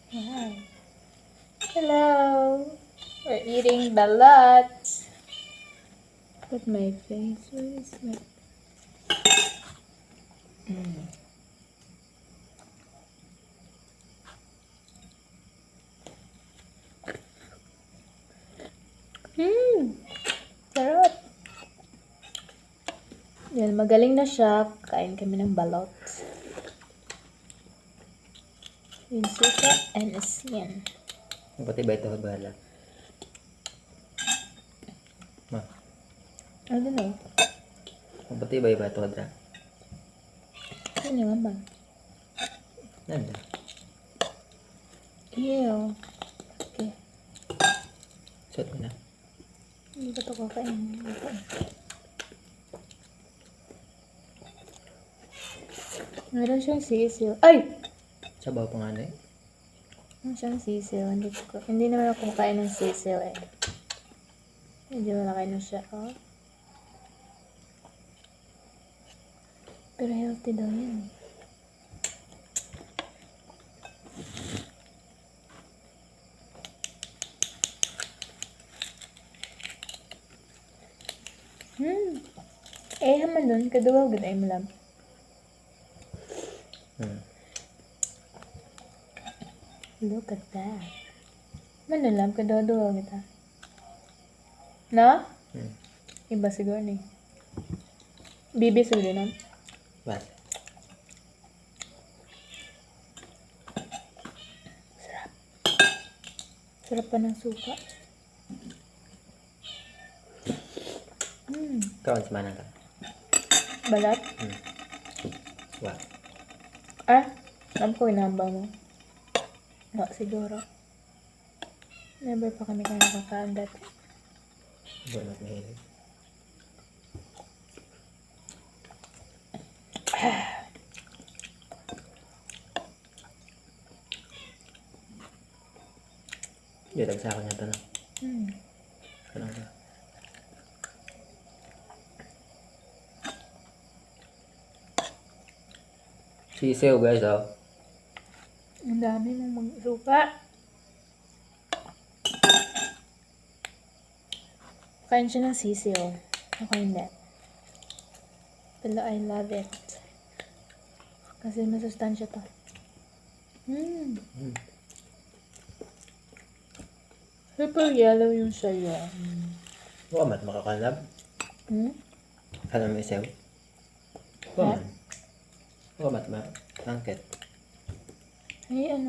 Hi. Hello. We're eating balut. Look at my face. Where is my... Sarap. Yan, magaling na siya. Kain kami ng balot. Yung suka and asin. Pati ba ito bala? Ma, I don't know. pati ba ito dra? Ano nga ba? Nanda. Ew. Okay. Suot mo na. Hindi ba ito kakain? Meron siyang sisiw. Ay! Sabaw pa nga na eh. Meron siyang sisiw. Hindi naman ako kumakain ng sisiw eh. Medyo malaki na siya. Oh. Pero healthy daw yan eh. Eh, haman dun. Kaduwa, good ay malam. Look at that. Manalam, kaduwa kita. No? Iba siguro ni. Bibi siguro nun. What? Sarap. Sarap pa ng suka. Kawan semana ka? Balat? What? Ah? Alam ko inamba mo. Wala siguro. Never pa kami kaya nakakain dati. Buat mahilig. Dia tak sa kanya to na. Kenapa? Sisiw guys oh. Ang dami mong magsuka. Kain siya ng sisiw. Ako hindi. Pero I love it. Kasi masustansya to. Super yellow yung sayo. Wamat makakalab. Alam mo isaw? Wamat. Wamat ma. Tangket. Ay, ano